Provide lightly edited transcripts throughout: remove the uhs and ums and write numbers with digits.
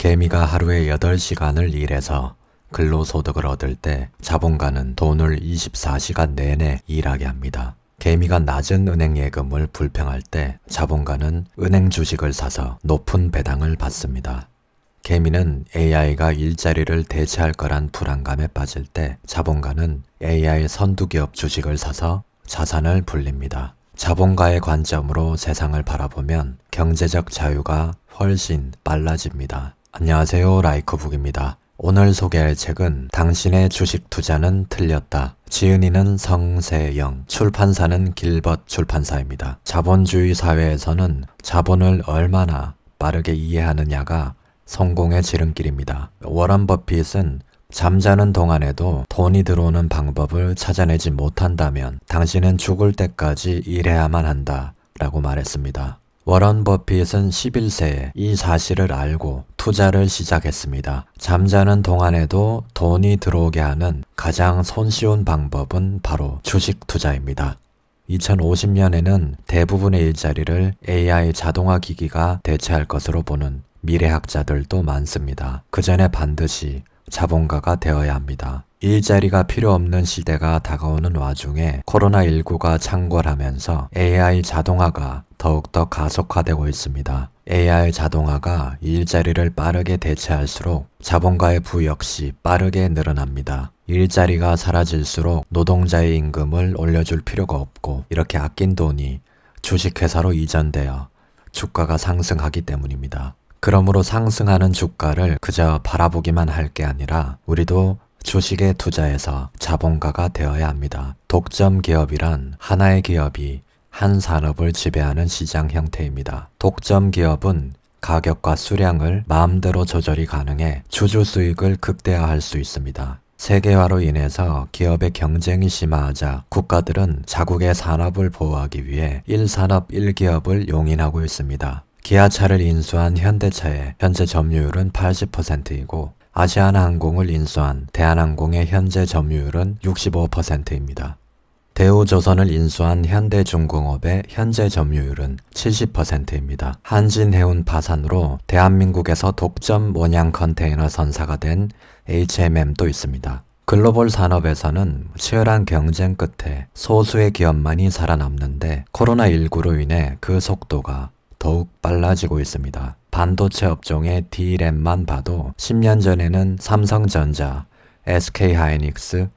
개미가 하루에 8시간을 일해서 근로소득을 얻을 때 자본가는 돈을 24시간 내내 일하게 합니다. 개미가 낮은 은행 예금을 불평할 때 자본가는 은행 주식을 사서 높은 배당을 받습니다. 개미는 AI가 일자리를 대체할 거란 불안감에 빠질 때 자본가는 AI 선두기업 주식을 사서 자산을 불립니다. 자본가의 관점으로 세상을 바라보면 경제적 자유가 훨씬 빨라집니다. 안녕하세요, 라이크북입니다. 오늘 소개할 책은 당신의 주식 투자는 틀렸다. 지은이는 성세영, 출판사는 길벗 출판사입니다. 자본주의 사회에서는 자본을 얼마나 빠르게 이해하느냐가 성공의 지름길입니다. 워런 버핏은 잠자는 동안에도 돈이 들어오는 방법을 찾아내지 못한다면 당신은 죽을 때까지 일해야만 한다 라고 말했습니다. 워런 버핏은 11세에 이 사실을 알고 투자를 시작했습니다. 잠자는 동안에도 돈이 들어오게 하는 가장 손쉬운 방법은 바로 주식 투자입니다. 2050년에는 대부분의 일자리를 AI 자동화 기기가 대체할 것으로 보는 미래학자들도 많습니다. 그 전에 반드시 자본가가 되어야 합니다. 일자리가 필요 없는 시대가 다가오는 와중에 코로나19가 창궐하면서 AI 자동화가 더욱더 가속화되고 있습니다. AI 자동화가 일자리를 빠르게 대체할수록 자본가의 부 역시 빠르게 늘어납니다. 일자리가 사라질수록 노동자의 임금을 올려줄 필요가 없고 이렇게 아낀 돈이 주식회사로 이전되어 주가가 상승하기 때문입니다. 그러므로 상승하는 주가를 그저 바라보기만 할 게 아니라 우리도 주식에 투자해서 자본가가 되어야 합니다. 독점 기업이란 하나의 기업이 한 산업을 지배하는 시장 형태입니다. 독점 기업은 가격과 수량을 마음대로 조절이 가능해 주주 수익을 극대화할 수 있습니다. 세계화로 인해서 기업의 경쟁이 심화하자 국가들은 자국의 산업을 보호하기 위해 1산업 1기업을 용인하고 있습니다. 기아차를 인수한 현대차의 현재 점유율은 80%이고 아시아나항공을 인수한 대한항공의 현재 점유율은 65%입니다. 대우조선을 인수한 현대중공업의 현재 점유율은 70%입니다. 한진해운 파산으로 대한민국에서 독점 원양 컨테이너 선사가 된 HMM도 있습니다. 글로벌 산업에서는 치열한 경쟁 끝에 소수의 기업만이 살아남는데 코로나19로 인해 그 속도가 더욱 빨라지고 있습니다. 반도체 업종의 D램만 봐도 10년 전에는 삼성전자, SK하이닉스,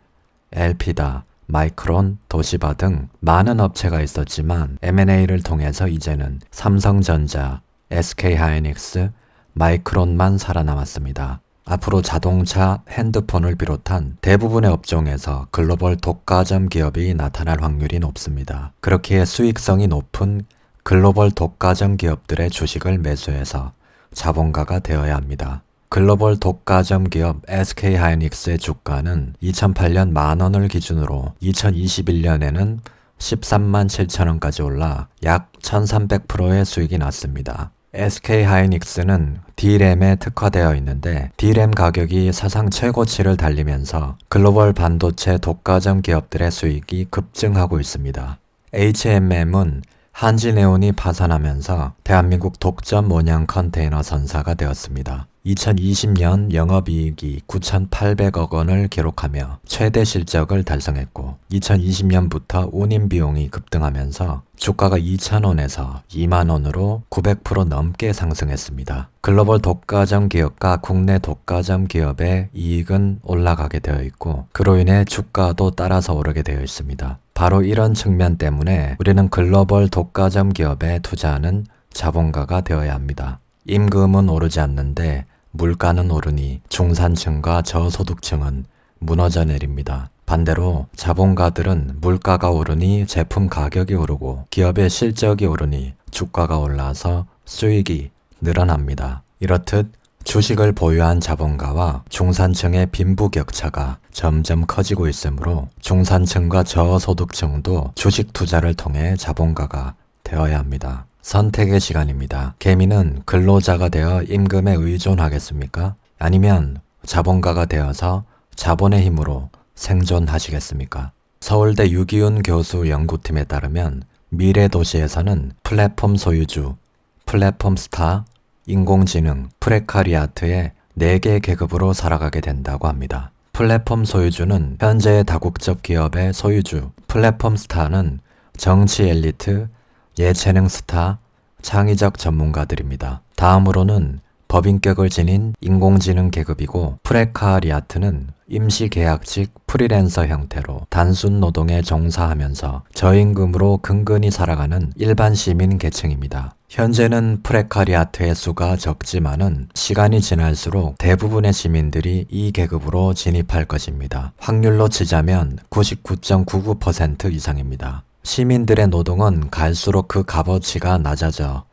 엘피다, 마이크론, 도시바 등 많은 업체가 있었지만 M&A를 통해서 이제는 삼성전자, SK하이닉스, 마이크론만 살아남았습니다. 앞으로 자동차, 핸드폰을 비롯한 대부분의 업종에서 글로벌 독과점 기업이 나타날 확률이 높습니다. 그렇기에 수익성이 높은 글로벌 독과점 기업들의 주식을 매수해서 자본가가 되어야 합니다. 글로벌 독과점 기업 SK하이닉스의 주가는 2008년 만원을 기준으로 2021년에는 13만 7천원까지 올라 약 1300%의 수익이 났습니다. SK하이닉스는 D램에 특화되어 있는데 D램 가격이 사상 최고치를 달리면서 글로벌 반도체 독과점 기업들의 수익이 급증하고 있습니다. HMM은 한진해운이 파산하면서 대한민국 독점 원양 컨테이너 선사가 되었습니다. 2020년 영업이익이 9,800억 원을 기록하며 최대 실적을 달성했고 2020년부터 운임 비용이 급등하면서 주가가 2,000원에서 2만원으로 900% 넘게 상승했습니다. 글로벌 독과점 기업과 국내 독과점 기업의 이익은 올라가게 되어 있고 그로 인해 주가도 따라서 오르게 되어 있습니다. 바로 이런 측면 때문에 우리는 글로벌 독과점 기업에 투자하는 자본가가 되어야 합니다. 임금은 오르지 않는데 물가는 오르니 중산층과 저소득층은 무너져 내립니다. 반대로 자본가들은 물가가 오르니 제품 가격이 오르고 기업의 실적이 오르니 주가가 올라서 수익이 늘어납니다. 이렇듯 주식을 보유한 자본가와 중산층의 빈부격차가 점점 커지고 있으므로 중산층과 저소득층도 주식 투자를 통해 자본가가 되어야 합니다. 선택의 시간입니다. 개미는 근로자가 되어 임금에 의존하겠습니까? 아니면 자본가가 되어서 자본의 힘으로 생존하시겠습니까? 서울대 유기훈 교수 연구팀에 따르면 미래 도시에서는 플랫폼 소유주, 플랫폼 스타, 인공지능, 프레카리아트의 4개 계급으로 살아가게 된다고 합니다. 플랫폼 소유주는 현재의 다국적 기업의 소유주, 플랫폼 스타는 정치 엘리트, 예체능 스타, 창의적 전문가들입니다. 다음으로는 법인격을 지닌 인공지능 계급이고, 프레카리아트는 임시계약직 프리랜서 형태로 단순 노동에 종사하면서 저임금으로 근근히 살아가는 일반 시민 계층입니다. 현재는 프레카리아트의 수가 적지만은 시간이 지날수록 대부분의 시민들이 이 계급으로 진입할 것입니다. 확률로 치자면 99.99% 이상입니다. 시민들의 노동은 갈수록 그 값어치가 낮아져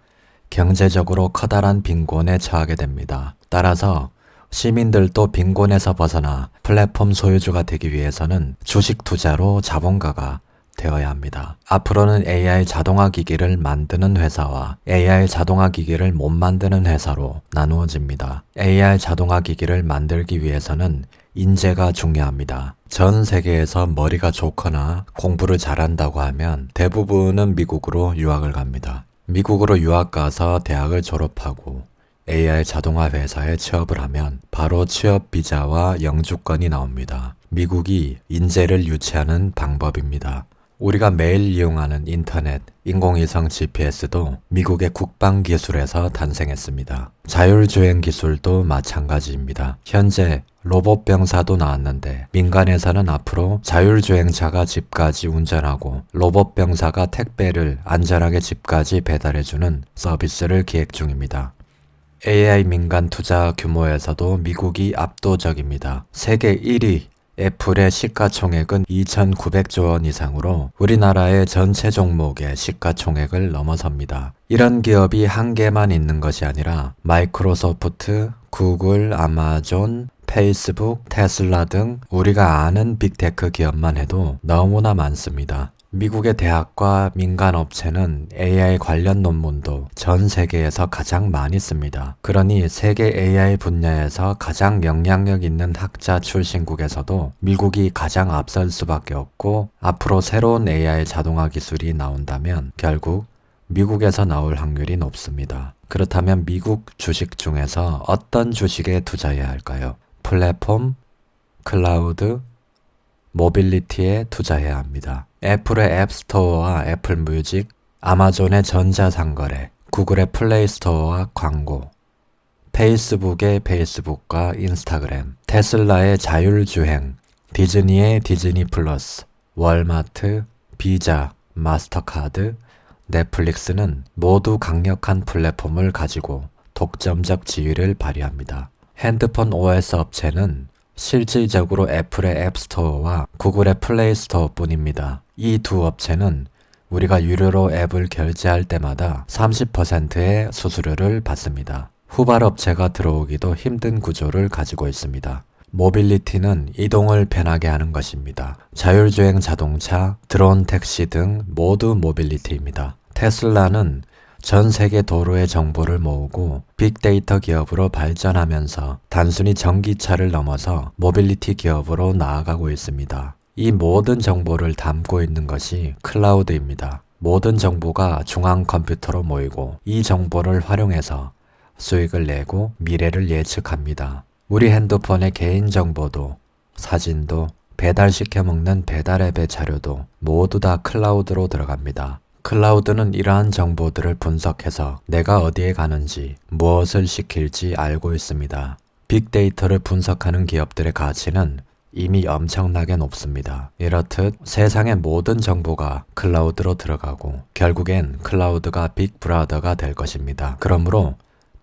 경제적으로 커다란 빈곤에 처하게 됩니다. 따라서 시민들도 빈곤에서 벗어나 플랫폼 소유주가 되기 위해서는 주식 투자로 자본가가 되어야 합니다. 앞으로는 AI 자동화 기기를 만드는 회사와 AI 자동화 기기를 못 만드는 회사로 나누어집니다. AI 자동화 기기를 만들기 위해서는 인재가 중요합니다. 전 세계에서 머리가 좋거나 공부를 잘한다고 하면 대부분은 미국으로 유학을 갑니다. 미국으로 유학 가서 대학을 졸업하고 AI 자동화 회사에 취업을 하면 바로 취업 비자와 영주권이 나옵니다. 미국이 인재를 유치하는 방법입니다. 우리가 매일 이용하는 인터넷, 인공위성 GPS도 미국의 국방기술에서 탄생했습니다. 자율주행 기술도 마찬가지입니다. 현재 로봇 병사도 나왔는데 민간에서는 앞으로 자율주행차가 집까지 운전하고 로봇 병사가 택배를 안전하게 집까지 배달해주는 서비스를 기획 중입니다. AI 민간 투자 규모에서도 미국이 압도적입니다. 세계 1위 애플의 시가총액은 2,900조 원 이상으로 우리나라의 전체 종목의 시가총액을 넘어섭니다. 이런 기업이 한 개만 있는 것이 아니라 마이크로소프트, 구글, 아마존, 페이스북, 테슬라 등 우리가 아는 빅테크 기업만 해도 너무나 많습니다. 미국의 대학과 민간 업체는 AI 관련 논문도 전 세계에서 가장 많이 씁니다. 그러니 세계 AI 분야에서 가장 영향력 있는 학자 출신국에서도 미국이 가장 앞설 수밖에 없고, 앞으로 새로운 AI 자동화 기술이 나온다면 결국 미국에서 나올 확률이 높습니다. 그렇다면 미국 주식 중에서 어떤 주식에 투자해야 할까요? 플랫폼, 클라우드, 모빌리티에 투자해야 합니다. 애플의 앱스토어와 애플 뮤직, 아마존의 전자상거래, 구글의 플레이스토어와 광고, 페이스북의 페이스북과 인스타그램, 테슬라의 자율주행, 디즈니의 디즈니 플러스, 월마트, 비자, 마스터카드, 넷플릭스는 모두 강력한 플랫폼을 가지고 독점적 지위를 발휘합니다. 핸드폰 OS 업체는 실질적으로 애플의 앱스토어와 구글의 플레이스토어 뿐입니다. 이 두 업체는 우리가 유료로 앱을 결제할 때마다 30%의 수수료를 받습니다. 후발 업체가 들어오기도 힘든 구조를 가지고 있습니다. 모빌리티는 이동을 편하게 하는 것입니다. 자율주행 자동차, 드론 택시 등 모두 모빌리티입니다. 테슬라는 전 세계 도로의 정보를 모으고 빅데이터 기업으로 발전하면서 단순히 전기차를 넘어서 모빌리티 기업으로 나아가고 있습니다. 이 모든 정보를 담고 있는 것이 클라우드입니다. 모든 정보가 중앙 컴퓨터로 모이고 이 정보를 활용해서 수익을 내고 미래를 예측합니다. 우리 핸드폰의 개인정보도, 사진도, 배달시켜 먹는 배달앱의 자료도 모두 다 클라우드로 들어갑니다. 클라우드는 이러한 정보들을 분석해서 내가 어디에 가는지, 무엇을 시킬지 알고 있습니다. 빅데이터를 분석하는 기업들의 가치는 이미 엄청나게 높습니다. 이렇듯 세상의 모든 정보가 클라우드로 들어가고 결국엔 클라우드가 빅브라더가 될 것입니다. 그러므로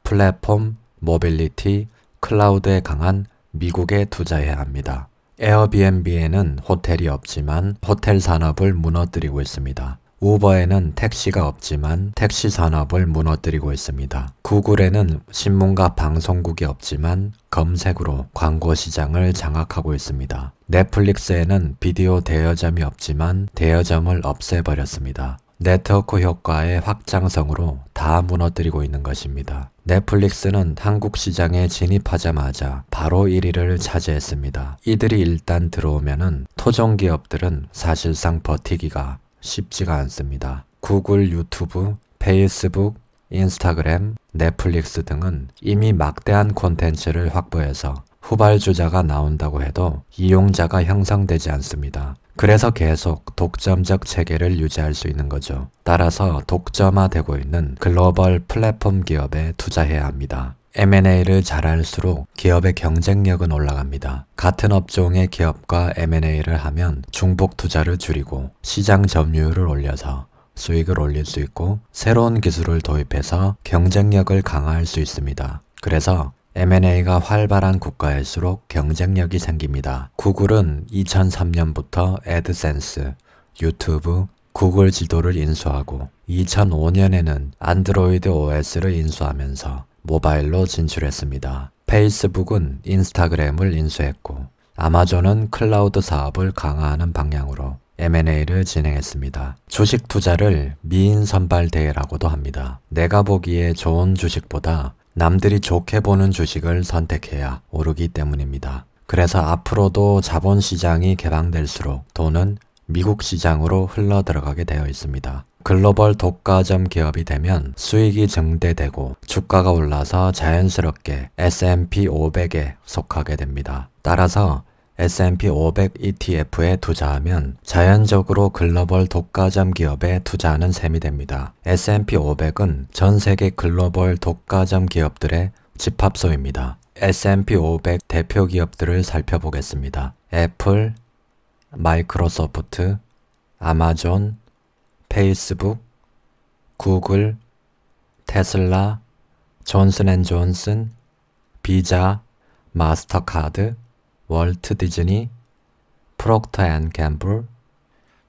플랫폼, 모빌리티, 클라우드에 강한 미국에 투자해야 합니다. 에어비앤비에는 호텔이 없지만 호텔 산업을 무너뜨리고 있습니다. 우버에는 택시가 없지만 택시 산업을 무너뜨리고 있습니다. 구글에는 신문과 방송국이 없지만 검색으로 광고 시장을 장악하고 있습니다. 넷플릭스에는 비디오 대여점이 없지만 대여점을 없애버렸습니다. 네트워크 효과의 확장성으로 다 무너뜨리고 있는 것입니다. 넷플릭스는 한국 시장에 진입하자마자 바로 1위를 차지했습니다. 이들이 일단 들어오면은 토종 기업들은 사실상 버티기가 쉽지가 않습니다. 구글, 유튜브, 페이스북, 인스타그램, 넷플릭스 등은 이미 막대한 콘텐츠를 확보해서 후발주자가 나온다고 해도 이용자가 형성되지 않습니다. 그래서 계속 독점적 체계를 유지할 수 있는 거죠. 따라서 독점화되고 있는 글로벌 플랫폼 기업에 투자해야 합니다. M&A를 잘할수록 기업의 경쟁력은 올라갑니다. 같은 업종의 기업과 M&A를 하면 중복 투자를 줄이고 시장 점유율을 올려서 수익을 올릴 수 있고 새로운 기술을 도입해서 경쟁력을 강화할 수 있습니다. 그래서 M&A가 활발한 국가일수록 경쟁력이 생깁니다. 구글은 2003년부터 애드센스, 유튜브, 구글 지도를 인수하고 2005년에는 안드로이드 OS를 인수하면서 모바일로 진출했습니다. 페이스북은 인스타그램을 인수했고 아마존은 클라우드 사업을 강화하는 방향으로 M&A를 진행했습니다. 주식 투자를 미인 선발 대회라고도 합니다. 내가 보기에 좋은 주식보다 남들이 좋게 보는 주식을 선택해야 오르기 때문입니다. 그래서 앞으로도 자본시장이 개방될수록 돈은 미국 시장으로 흘러 들어가게 되어 있습니다. 글로벌 독과점 기업이 되면 수익이 증대되고 주가가 올라서 자연스럽게 S&P 500에 속하게 됩니다. 따라서 S&P 500 ETF에 투자하면 자연적으로 글로벌 독과점 기업에 투자하는 셈이 됩니다. S&P 500은 전 세계 글로벌 독과점 기업들의 집합소입니다. S&P 500 대표 기업들을 살펴보겠습니다. 애플, 마이크로소프트, 아마존, 페이스북, 구글, 테슬라, 존슨앤존슨, 비자, 마스터카드, 월트 디즈니, 프록터 앤 갬블,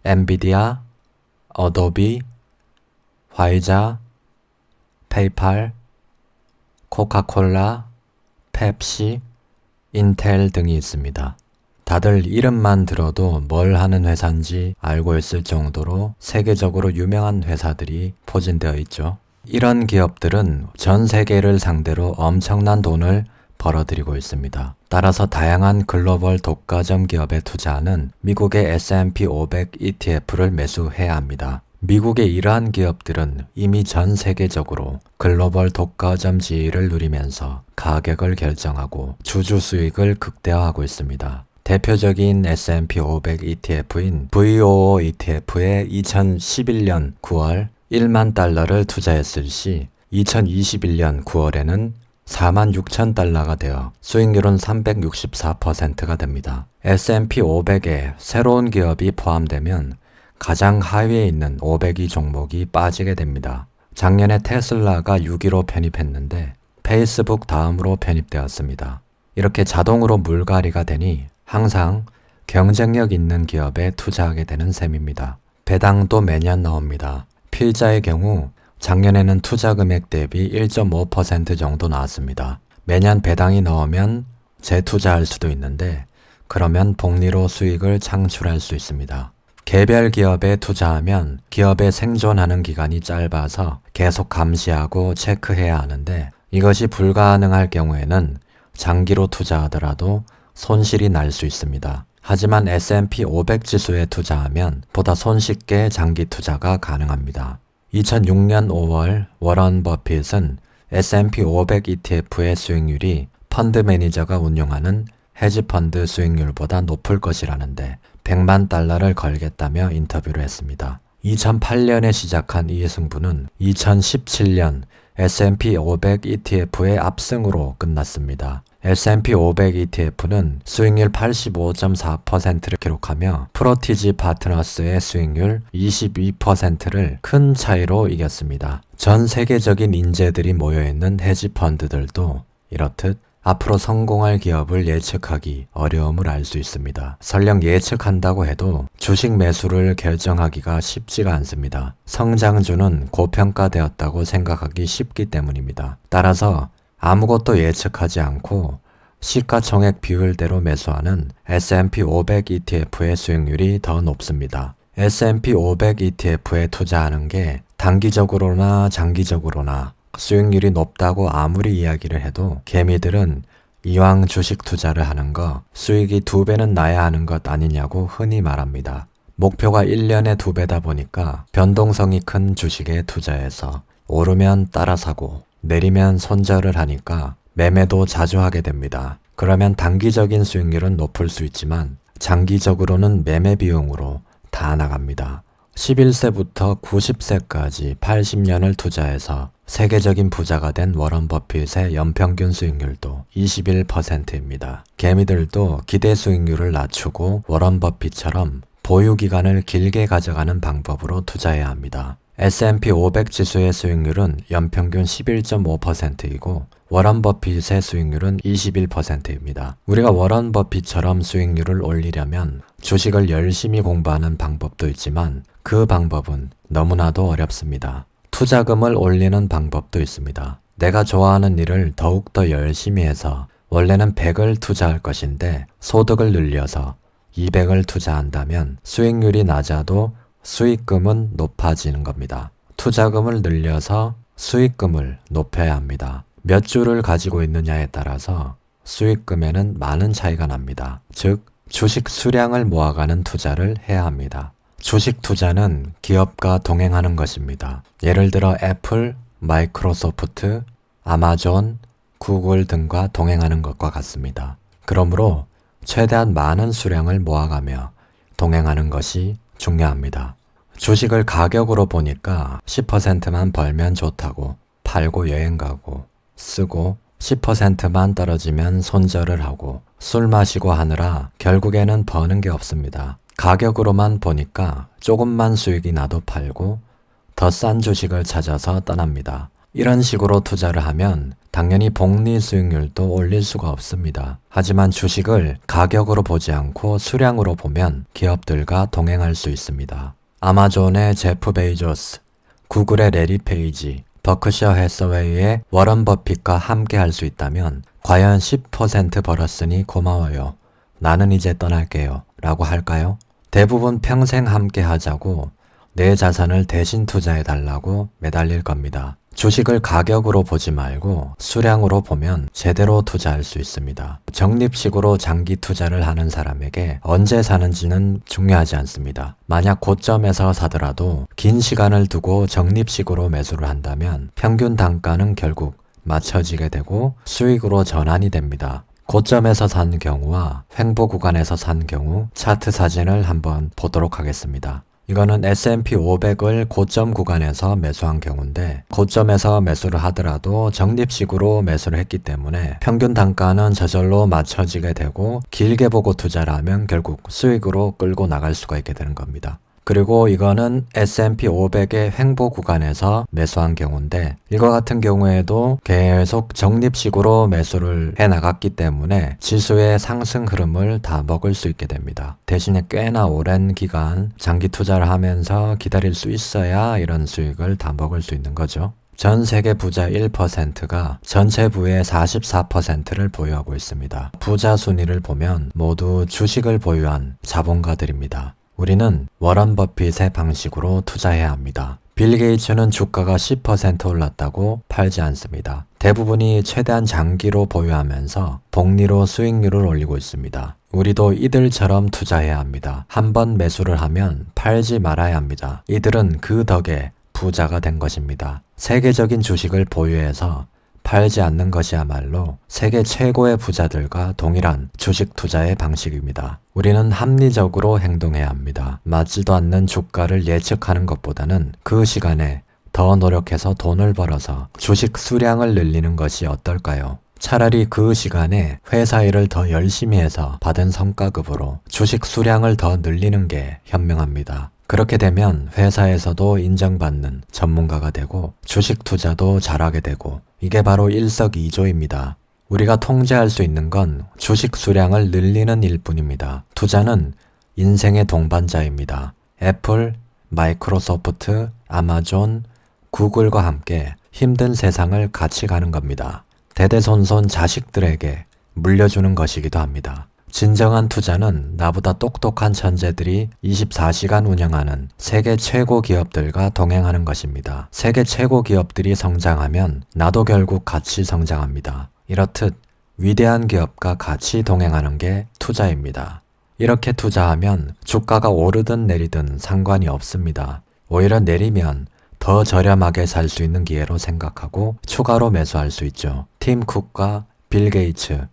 엔비디아, 어도비, 화이자, 페이팔, 코카콜라, 펩시, 인텔 등이 있습니다. 다들 이름만 들어도 뭘 하는 회사인지 알고 있을 정도로 세계적으로 유명한 회사들이 포진되어 있죠. 이런 기업들은 전 세계를 상대로 엄청난 돈을 벌어들이고 있습니다. 따라서 다양한 글로벌 독과점 기업에 투자하는 미국의 S&P 500 ETF를 매수해야 합니다. 미국의 이러한 기업들은 이미 전 세계적으로 글로벌 독과점 지위를 누리면서 가격을 결정하고 주주 수익을 극대화하고 있습니다. 대표적인 S&P 500 ETF인 VOO ETF에 2011년 9월 1만 달러를 투자했을 시 2021년 9월에는 4만 6천 달러가 되어 수익률은 364%가 됩니다. S&P 500에 새로운 기업이 포함되면 가장 하위에 있는 500위 종목이 빠지게 됩니다. 작년에 테슬라가 6위로 편입했는데 페이스북 다음으로 편입되었습니다. 이렇게 자동으로 물갈이가 되니 항상 경쟁력 있는 기업에 투자하게 되는 셈입니다. 배당도 매년 나옵니다. 필자의 경우 작년에는 투자 금액 대비 1.5% 정도 나왔습니다. 매년 배당이 나오면 재투자할 수도 있는데 그러면 복리로 수익을 창출할 수 있습니다. 개별 기업에 투자하면 기업의 생존하는 기간이 짧아서 계속 감시하고 체크해야 하는데 이것이 불가능할 경우에는 장기로 투자하더라도 손실이 날 수 있습니다. 하지만 S&P 500 지수에 투자하면 보다 손쉽게 장기 투자가 가능합니다. 2006년 5월 워런 버핏은 S&P 500 ETF의 수익률이 펀드 매니저가 운용하는 헤지펀드 수익률보다 높을 것이라는데 100만 달러를 걸겠다며 인터뷰를 했습니다. 2008년에 시작한 이 승부는 2017년 S&P 500 ETF의 압승으로 끝났습니다. S&P 500 ETF는 수익률 85.4%를 기록하며 프로티지 파트너스의 수익률 22%를 큰 차이로 이겼습니다. 전 세계적인 인재들이 모여있는 헤지펀드들도 이렇듯 앞으로 성공할 기업을 예측하기 어려움을 알 수 있습니다. 설령 예측한다고 해도 주식 매수를 결정하기가 쉽지가 않습니다. 성장주는 고평가되었다고 생각하기 쉽기 때문입니다. 따라서 아무것도 예측하지 않고 시가총액 비율대로 매수하는 S&P 500 ETF의 수익률이 더 높습니다. S&P 500 ETF에 투자하는 게 단기적으로나 장기적으로나 수익률이 높다고 아무리 이야기를 해도 개미들은 이왕 주식 투자를 하는 거 수익이 2배는 나야 하는 것 아니냐고 흔히 말합니다. 목표가 1년에 2배다 보니까 변동성이 큰 주식에 투자해서 오르면 따라 사고 내리면 손절을 하니까 매매도 자주 하게 됩니다. 그러면 단기적인 수익률은 높을 수 있지만 장기적으로는 매매 비용으로 다 나갑니다. 11세부터 90세까지 80년을 투자해서 세계적인 부자가 된 워런 버핏의 연평균 수익률도 21%입니다. 개미들도 기대 수익률을 낮추고 워런 버핏처럼 보유 기간을 길게 가져가는 방법으로 투자해야 합니다. S&P 500 지수의 수익률은 연평균 11.5%이고 워런 버핏의 수익률은 21%입니다. 우리가 워런 버핏처럼 수익률을 올리려면 주식을 열심히 공부하는 방법도 있지만 그 방법은 너무나도 어렵습니다. 투자금을 올리는 방법도 있습니다. 내가 좋아하는 일을 더욱더 열심히 해서 원래는 100을 투자할 것인데 소득을 늘려서 200을 투자한다면 수익률이 낮아도 수익금은 높아지는 겁니다. 투자금을 늘려서 수익금을 높여야 합니다. 몇 주를 가지고 있느냐에 따라서 수익금에는 많은 차이가 납니다. 즉, 주식 수량을 모아가는 투자를 해야 합니다. 주식 투자는 기업과 동행하는 것입니다. 예를 들어 애플, 마이크로소프트, 아마존, 구글 등과 동행하는 것과 같습니다. 그러므로 최대한 많은 수량을 모아가며 동행하는 것이 중요합니다. 주식을 가격으로 보니까 10%만 벌면 좋다고 팔고 여행 가고 쓰고 10%만 떨어지면 손절을 하고 술 마시고 하느라 결국에는 버는 게 없습니다. 가격으로만 보니까 조금만 수익이 나도 팔고 더 싼 주식을 찾아서 떠납니다. 이런 식으로 투자를 하면 당연히 복리 수익률도 올릴 수가 없습니다. 하지만 주식을 가격으로 보지 않고 수량으로 보면 기업들과 동행할 수 있습니다. 아마존의 제프 베이조스, 구글의 레리 페이지, 버크셔 해서웨이의 워런 버핏과 함께 할 수 있다면 과연 10% 벌었으니 고마워요. 나는 이제 떠날게요. 라고 할까요? 대부분 평생 함께 하자고 내 자산을 대신 투자해 달라고 매달릴 겁니다. 주식을 가격으로 보지 말고 수량으로 보면 제대로 투자할 수 있습니다. 적립식으로 장기 투자를 하는 사람에게 언제 사는지는 중요하지 않습니다. 만약 고점에서 사더라도 긴 시간을 두고 적립식으로 매수를 한다면 평균 단가는 결국 맞춰지게 되고 수익으로 전환이 됩니다. 고점에서 산 경우와 횡보 구간에서 산 경우 차트 사진을 한번 보도록 하겠습니다. 이거는 S&P 500을 고점 구간에서 매수한 경우인데 고점에서 매수를 하더라도 적립식으로 매수를 했기 때문에 평균 단가는 저절로 맞춰지게 되고 길게 보고 투자를 하면 결국 수익으로 끌고 나갈 수가 있게 되는 겁니다. 그리고 이거는 S&P 500의 횡보 구간에서 매수한 경우인데 이거 같은 경우에도 계속 적립식으로 매수를 해나갔기 때문에 지수의 상승 흐름을 다 먹을 수 있게 됩니다. 대신에 꽤나 오랜 기간 장기 투자를 하면서 기다릴 수 있어야 이런 수익을 다 먹을 수 있는 거죠. 전 세계 부자 1%가 전체 부의 44%를 보유하고 있습니다. 부자 순위를 보면 모두 주식을 보유한 자본가들입니다. 우리는 워런 버핏의 방식으로 투자해야 합니다. 빌 게이츠는 주가가 10% 올랐다고 팔지 않습니다. 대부분이 최대한 장기로 보유하면서 복리로 수익률을 올리고 있습니다. 우리도 이들처럼 투자해야 합니다. 한번 매수를 하면 팔지 말아야 합니다. 이들은 그 덕에 부자가 된 것입니다. 세계적인 주식을 보유해서 팔지 않는 것이야말로 세계 최고의 부자들과 동일한 주식 투자의 방식입니다. 우리는 합리적으로 행동해야 합니다. 맞지도 않는 주가를 예측하는 것보다는 그 시간에 더 노력해서 돈을 벌어서 주식 수량을 늘리는 것이 어떨까요? 차라리 그 시간에 회사 일을 더 열심히 해서 받은 성과급으로 주식 수량을 더 늘리는 게 현명합니다. 그렇게 되면 회사에서도 인정받는 전문가가 되고 주식 투자도 잘하게 되고 이게 바로 일석이조입니다. 우리가 통제할 수 있는 건 주식 수량을 늘리는 일뿐입니다. 투자는 인생의 동반자입니다. 애플, 마이크로소프트, 아마존, 구글과 함께 힘든 세상을 같이 가는 겁니다. 대대손손 자식들에게 물려주는 것이기도 합니다. 진정한 투자는 나보다 똑똑한 천재들이 24시간 운영하는 세계 최고 기업들과 동행하는 것입니다. 세계 최고 기업들이 성장하면 나도 결국 같이 성장합니다. 이렇듯 위대한 기업과 같이 동행하는 게 투자입니다. 이렇게 투자하면 주가가 오르든 내리든 상관이 없습니다. 오히려 내리면 더 저렴하게 살 수 있는 기회로 생각하고 추가로 매수할 수 있죠. 팀 쿡과 빌 게이츠,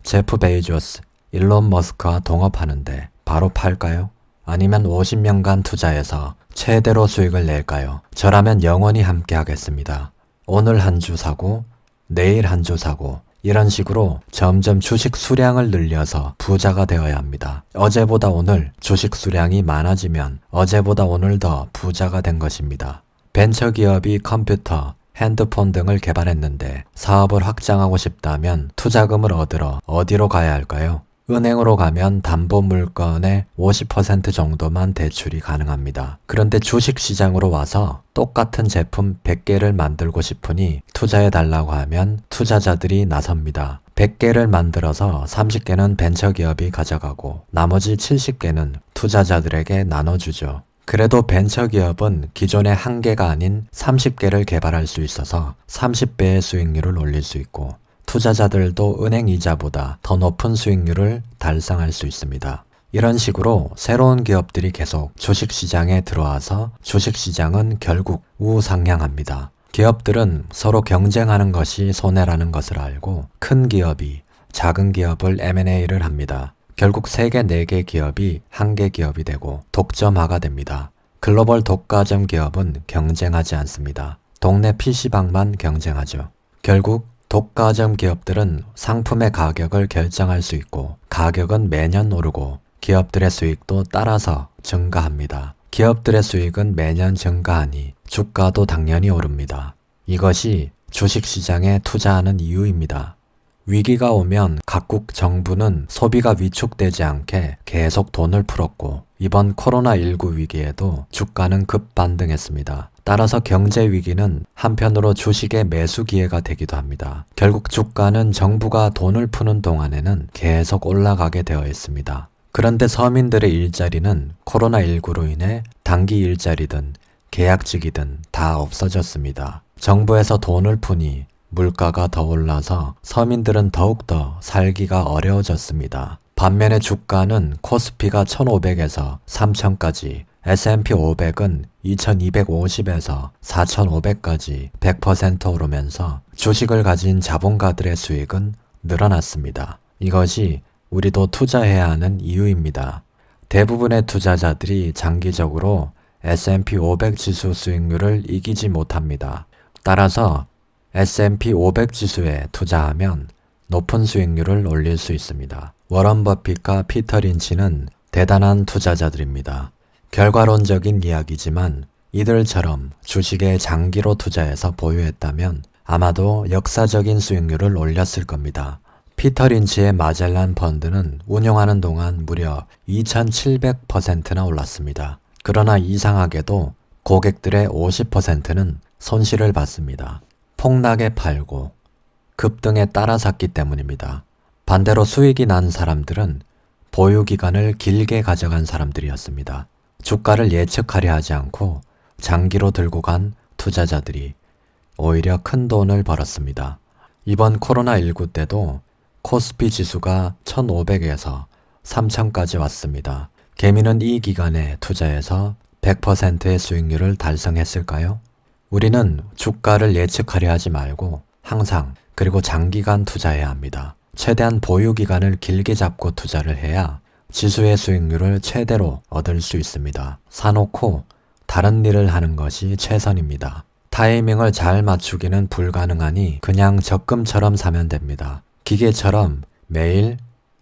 제프 베이조스, 일론 머스크와 동업하는데 바로 팔까요? 아니면 50년간 투자해서 최대로 수익을 낼까요? 저라면 영원히 함께 하겠습니다. 오늘 한 주 사고 내일 한 주 사고 이런 식으로 점점 주식 수량을 늘려서 부자가 되어야 합니다. 어제보다 오늘 주식 수량이 많아지면 어제보다 오늘 더 부자가 된 것입니다. 벤처기업이 컴퓨터, 핸드폰 등을 개발했는데 사업을 확장하고 싶다면 투자금을 얻으러 어디로 가야 할까요? 은행으로 가면 담보물건의 50% 정도만 대출이 가능합니다. 그런데 주식시장으로 와서 똑같은 제품 100개를 만들고 싶으니 투자해달라고 하면 투자자들이 나섭니다. 100개를 만들어서 30개는 벤처기업이 가져가고 나머지 70개는 투자자들에게 나눠주죠. 그래도 벤처기업은 기존의 1개가 아닌 30개를 개발할 수 있어서 30배의 수익률을 올릴 수 있고 투자자들도 은행 이자보다 더 높은 수익률을 달성할 수 있습니다. 이런 식으로 새로운 기업들이 계속 주식시장에 들어와서 주식시장은 결국 우상향합니다. 기업들은 서로 경쟁하는 것이 손해라는 것을 알고 큰 기업이 작은 기업을 M&A를 합니다. 결국 3개, 4개 기업이 1개 기업이 되고 독점화가 됩니다. 글로벌 독과점 기업은 경쟁하지 않습니다. 동네 PC방만 경쟁하죠. 결국 독과점 기업들은 상품의 가격을 결정할 수 있고 가격은 매년 오르고 기업들의 수익도 따라서 증가합니다. 기업들의 수익은 매년 증가하니 주가도 당연히 오릅니다. 이것이 주식시장에 투자하는 이유입니다. 위기가 오면 각국 정부는 소비가 위축되지 않게 계속 돈을 풀었고 이번 코로나19 위기에도 주가는 급반등했습니다. 따라서 경제 위기는 한편으로 주식의 매수 기회가 되기도 합니다. 결국 주가는 정부가 돈을 푸는 동안에는 계속 올라가게 되어 있습니다. 그런데 서민들의 일자리는 코로나19로 인해 단기 일자리든 계약직이든 다 없어졌습니다. 정부에서 돈을 푸니 물가가 더 올라서 서민들은 더욱더 살기가 어려워졌습니다. 반면에 주가는 코스피가 1500에서 3000까지, S&P 500은 2250에서 4500까지 100% 오르면서 주식을 가진 자본가들의 수익은 늘어났습니다. 이것이 우리도 투자해야 하는 이유입니다. 대부분의 투자자들이 장기적으로 S&P 500 지수 수익률을 이기지 못합니다. 따라서 S&P 500 지수에 투자하면 높은 수익률을 올릴 수 있습니다. 워런 버핏과 피터 린치는 대단한 투자자들입니다. 결과론적인 이야기지만 이들처럼 주식에 장기로 투자해서 보유했다면 아마도 역사적인 수익률을 올렸을 겁니다. 피터 린치의 마젤란 펀드는 운용하는 동안 무려 2700%나 올랐습니다. 그러나 이상하게도 고객들의 50%는 손실을 봤습니다. 폭락에 팔고 급등에 따라 샀기 때문입니다. 반대로 수익이 난 사람들은 보유 기간을 길게 가져간 사람들이었습니다. 주가를 예측하려 하지 않고 장기로 들고 간 투자자들이 오히려 큰 돈을 벌었습니다. 이번 코로나19 때도 코스피 지수가 1500에서 3000까지 왔습니다. 개미는 이 기간에 투자해서 100%의 수익률을 달성했을까요? 우리는 주가를 예측하려 하지 말고 항상 그리고 장기간 투자해야 합니다. 최대한 보유 기간을 길게 잡고 투자를 해야 지수의 수익률을 최대로 얻을 수 있습니다. 사놓고 다른 일을 하는 것이 최선입니다. 타이밍을 잘 맞추기는 불가능하니 그냥 적금처럼 사면 됩니다. 기계처럼 매일,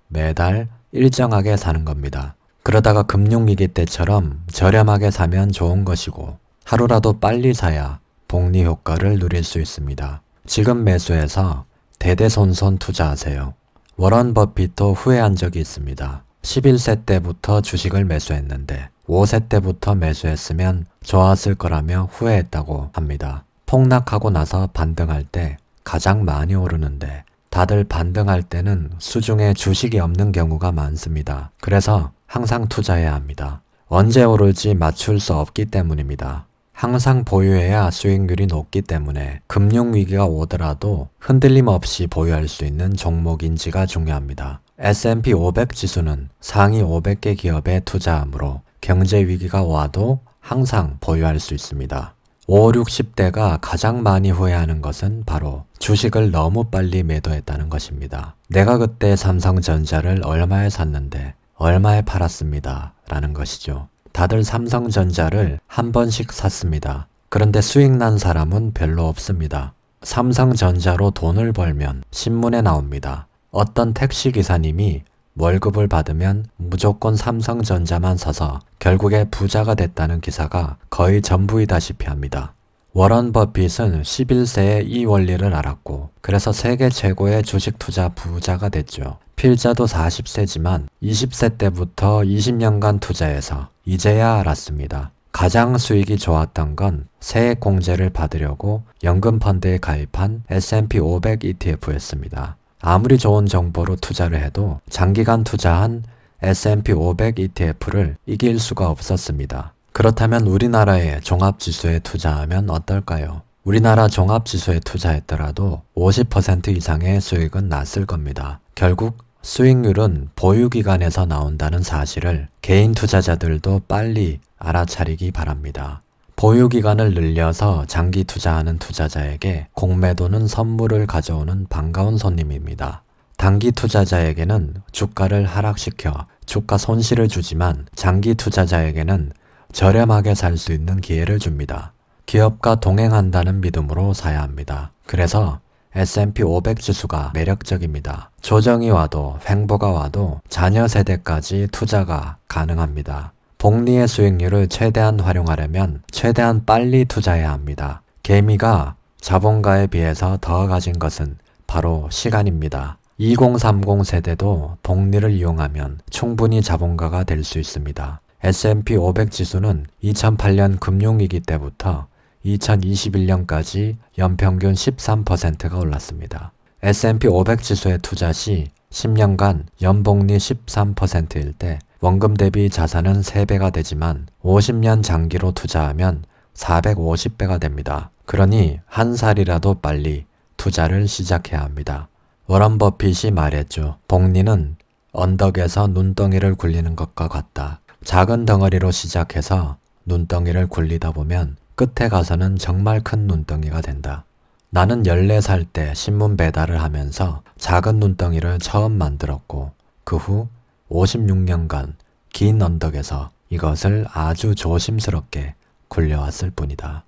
매달 일정하게 사는 겁니다. 그러다가 금융위기 때처럼 저렴하게 사면 좋은 것이고 하루라도 빨리 사야 복리 효과를 누릴 수 있습니다. 지금 매수해서 대대손손 투자하세요. 워런 버핏도 후회한 적이 있습니다. 11세 때부터 주식을 매수했는데 5세 때부터 매수했으면 좋았을 거라며 후회했다고 합니다. 폭락하고 나서 반등할 때 가장 많이 오르는데 다들 반등할 때는 수중에 주식이 없는 경우가 많습니다. 그래서 항상 투자해야 합니다. 언제 오를지 맞출 수 없기 때문입니다. 항상 보유해야 수익률이 높기 때문에 금융위기가 오더라도 흔들림 없이 보유할 수 있는 종목인지가 중요합니다. S&P 500 지수는 상위 500개 기업에 투자하므로 경제 위기가 와도 항상 보유할 수 있습니다. 5, 60대가 가장 많이 후회하는 것은 바로 주식을 너무 빨리 매도했다는 것입니다. 내가 그때 삼성전자를 얼마에 샀는데 얼마에 팔았습니다. 라는 것이죠. 다들 삼성전자를 한 번씩 샀습니다. 그런데 수익 난 사람은 별로 없습니다. 삼성전자로 돈을 벌면 신문에 나옵니다. 어떤 택시기사님이 월급을 받으면 무조건 삼성전자만 사서 결국에 부자가 됐다는 기사가 거의 전부이다시피 합니다. 워런 버핏은 11세에 이 원리를 알았고 그래서 세계 최고의 주식 투자 부자가 됐죠. 필자도 40세지만 20세 때부터 20년간 투자해서 이제야 알았습니다. 가장 수익이 좋았던 건 세액 공제를 받으려고 연금펀드에 가입한 S&P 500 ETF였습니다. 아무리 좋은 정보로 투자를 해도 장기간 투자한 S&P 500 ETF를 이길 수가 없었습니다. 그렇다면 우리나라의 종합지수에 투자하면 어떨까요? 우리나라 종합지수에 투자했더라도 50% 이상의 수익은 났을 겁니다. 결국 수익률은 보유기간에서 나온다는 사실을 개인 투자자들도 빨리 알아차리기 바랍니다. 보유기간을 늘려서 장기 투자하는 투자자에게 공매도는 선물을 가져오는 반가운 손님입니다. 단기 투자자에게는 주가를 하락시켜 주가 손실을 주지만 장기 투자자에게는 저렴하게 살 수 있는 기회를 줍니다. 기업과 동행한다는 믿음으로 사야 합니다. 그래서 S&P 500 지수가 매력적입니다. 조정이 와도 횡보가 와도 자녀 세대까지 투자가 가능합니다. 복리의 수익률을 최대한 활용하려면 최대한 빨리 투자해야 합니다. 개미가 자본가에 비해서 더 가진 것은 바로 시간입니다. 2030 세대도 복리를 이용하면 충분히 자본가가 될 수 있습니다. S&P 500 지수는 2008년 금융위기 때부터 2021년까지 연평균 13%가 올랐습니다. S&P 500 지수에 투자 시 10년간 연복리 13%일 때 원금 대비 자산은 3배가 되지만 50년 장기로 투자하면 450배가 됩니다. 그러니 한 살이라도 빨리 투자를 시작해야 합니다. 워런 버핏이 말했죠. 복리는 언덕에서 눈덩이를 굴리는 것과 같다. 작은 덩어리로 시작해서 눈덩이를 굴리다 보면 끝에 가서는 정말 큰 눈덩이가 된다. 나는 14살 때 신문 배달을 하면서 작은 눈덩이를 처음 만들었고 그 후 56년간 긴 언덕에서 이것을 아주 조심스럽게 굴려왔을 뿐이다.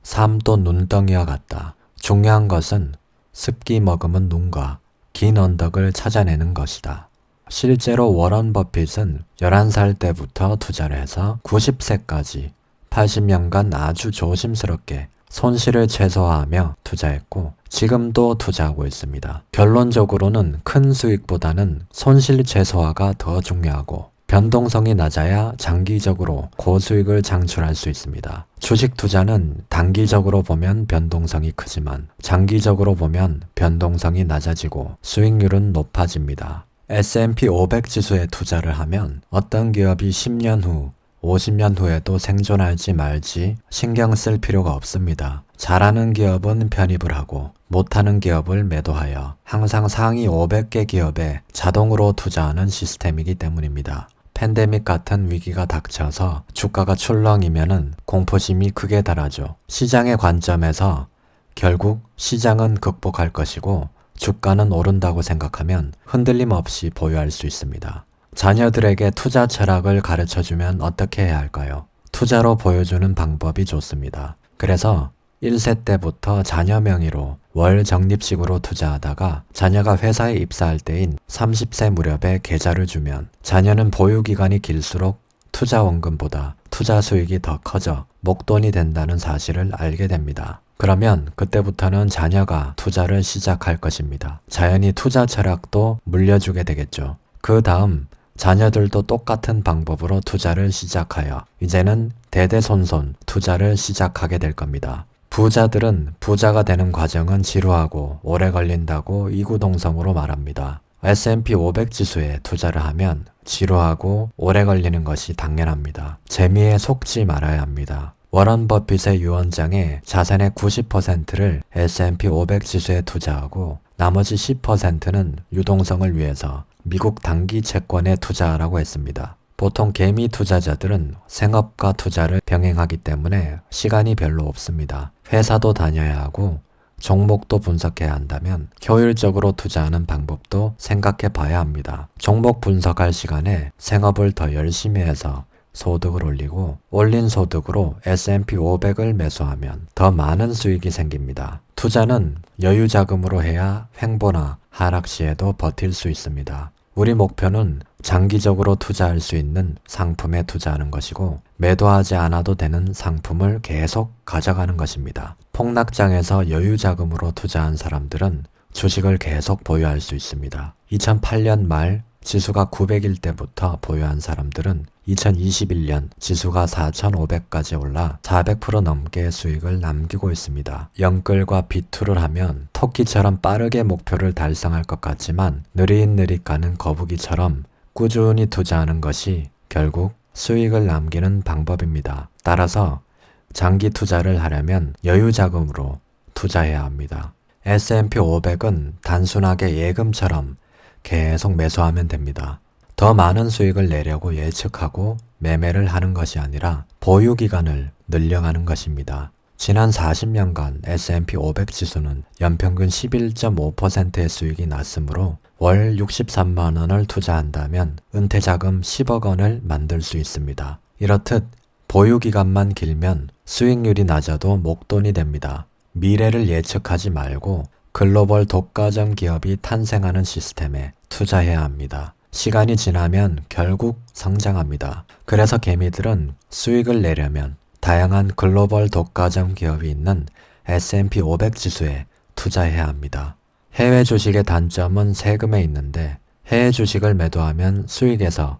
삶도 눈덩이와 같다. 중요한 것은 습기 머금은 눈과 긴 언덕을 찾아내는 것이다. 실제로 워런 버핏은 11살 때부터 투자를 해서 90세까지 80년간 아주 조심스럽게 손실을 최소화하며 투자했고 지금도 투자하고 있습니다. 결론적으로는 큰 수익보다는 손실 최소화가 더 중요하고 변동성이 낮아야 장기적으로 고수익을 창출할 수 있습니다. 주식 투자는 단기적으로 보면 변동성이 크지만 장기적으로 보면 변동성이 낮아지고 수익률은 높아집니다. S&P 500 지수에 투자를 하면 어떤 기업이 10년 후 50년 후에도 생존할지 말지 신경 쓸 필요가 없습니다. 잘하는 기업은 편입을 하고 못하는 기업을 매도하여 항상 상위 500개 기업에 자동으로 투자하는 시스템이기 때문입니다. 팬데믹 같은 위기가 닥쳐서 주가가 출렁이면은 공포심이 극에 달하죠. 시장의 관점에서 결국 시장은 극복할 것이고 주가는 오른다고 생각하면 흔들림 없이 보유할 수 있습니다. 자녀들에게 투자 철학을 가르쳐주면 어떻게 해야 할까요? 투자로 보여주는 방법이 좋습니다. 그래서 1세 때부터 자녀 명의로 월 적립식으로 투자하다가 자녀가 회사에 입사할 때인 30세 무렵에 계좌를 주면 자녀는 보유기간이 길수록 투자 원금보다 투자 수익이 더 커져 목돈이 된다는 사실을 알게 됩니다. 그러면 그때부터는 자녀가 투자를 시작할 것입니다. 자연히 투자 철학도 물려주게 되겠죠. 그 다음 자녀들도 똑같은 방법으로 투자를 시작하여 이제는 대대손손 투자를 시작하게 될 겁니다. 부자들은 부자가 되는 과정은 지루하고 오래 걸린다고 이구동성으로 말합니다. S&P 500 지수에 투자를 하면 지루하고 오래 걸리는 것이 당연합니다. 재미에 속지 말아야 합니다. 워런 버핏의 유언장에 자산의 90%를 S&P 500 지수에 투자하고 나머지 10%는 유동성을 위해서 미국 단기 채권에 투자하라고 했습니다. 보통 개미 투자자들은 생업과 투자를 병행하기 때문에 시간이 별로 없습니다. 회사도 다녀야 하고 종목도 분석해야 한다면 효율적으로 투자하는 방법도 생각해 봐야 합니다. 종목 분석할 시간에 생업을 더 열심히 해서 소득을 올리고 올린 소득으로 S&P 500을 매수하면 더 많은 수익이 생깁니다. 투자는 여유 자금으로 해야 횡보나 하락 시에도 버틸 수 있습니다. 우리 목표는 장기적으로 투자할 수 있는 상품에 투자하는 것이고 매도하지 않아도 되는 상품을 계속 가져가는 것입니다. 폭락장에서 여유 자금으로 투자한 사람들은 주식을 계속 보유할 수 있습니다. 2008년 말 지수가 900일 때부터 보유한 사람들은 2021년 지수가 4,500까지 올라 400% 넘게 수익을 남기고 있습니다. 영끌과 비투를 하면 토끼처럼 빠르게 목표를 달성할 것 같지만 느릿느릿 가는 거북이처럼 꾸준히 투자하는 것이 결국 수익을 남기는 방법입니다. 따라서 장기 투자를 하려면 여유 자금으로 투자해야 합니다. S&P 500은 단순하게 예금처럼 계속 매수하면 됩니다. 더 많은 수익을 내려고 예측하고 매매를 하는 것이 아니라 보유 기간을 늘려가는 것입니다. 지난 40년간 S&P 500 지수는 연평균 11.5%의 수익이 났으므로 월 63만 원을 투자한다면 은퇴자금 10억 원을 만들 수 있습니다. 이렇듯 보유 기간만 길면 수익률이 낮아도 목돈이 됩니다. 미래를 예측하지 말고 글로벌 독과점 기업이 탄생하는 시스템에 투자해야 합니다. 시간이 지나면 결국 성장합니다. 그래서 개미들은 수익을 내려면 다양한 글로벌 독과점 기업이 있는 S&P 500 지수에 투자해야 합니다. 해외 주식의 단점은 세금에 있는데 해외 주식을 매도하면 수익에서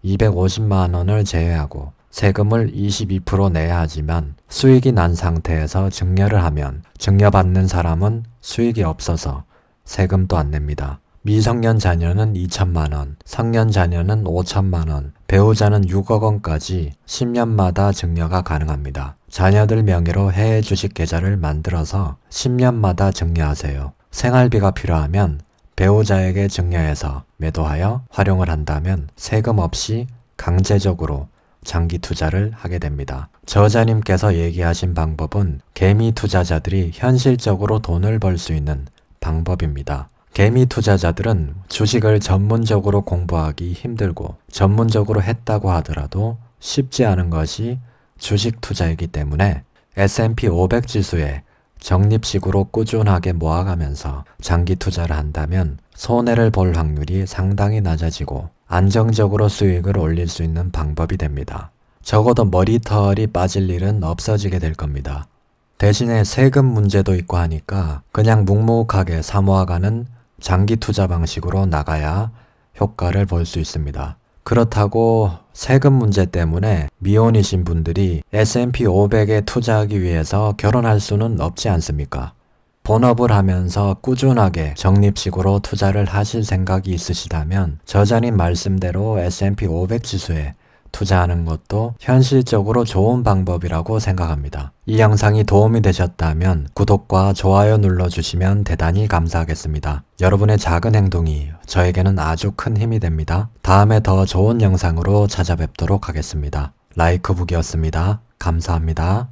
250만 원을 제외하고 세금을 22% 내야 하지만 수익이 난 상태에서 증여를 하면 증여받는 사람은 수익이 없어서 세금도 안 냅니다. 미성년 자녀는 2천만 원, 성년 자녀는 5천만 원, 배우자는 6억 원까지 10년마다 증여가 가능합니다. 자녀들 명의로 해외 주식 계좌를 만들어서 10년마다 증여하세요. 생활비가 필요하면 배우자에게 증여해서 매도하여 활용을 한다면 세금 없이 강제적으로 장기 투자를 하게 됩니다. 저자님께서 얘기하신 방법은 개미 투자자들이 현실적으로 돈을 벌 수 있는 방법입니다. 개미 투자자들은 주식을 전문적으로 공부하기 힘들고 전문적으로 했다고 하더라도 쉽지 않은 것이 주식 투자이기 때문에 S&P 500 지수에 적립식으로 꾸준하게 모아가면서 장기 투자를 한다면 손해를 볼 확률이 상당히 낮아지고 안정적으로 수익을 올릴 수 있는 방법이 됩니다. 적어도 머리털이 빠질 일은 없어지게 될 겁니다. 대신에 세금 문제도 있고 하니까 그냥 묵묵하게 사모아가는 장기 투자 방식으로 나가야 효과를 볼 수 있습니다. 그렇다고 세금 문제 때문에 미혼이신 분들이 S&P 500에 투자하기 위해서 결혼할 수는 없지 않습니까? 본업을 하면서 꾸준하게 적립식으로 투자를 하실 생각이 있으시다면 저자님 말씀대로 S&P 500 지수에 투자하는 것도 현실적으로 좋은 방법이라고 생각합니다. 이 영상이 도움이 되셨다면 구독과 좋아요 눌러주시면 대단히 감사하겠습니다. 여러분의 작은 행동이 저에게는 아주 큰 힘이 됩니다. 다음에 더 좋은 영상으로 찾아뵙도록 하겠습니다. 라이크북이었습니다. 감사합니다.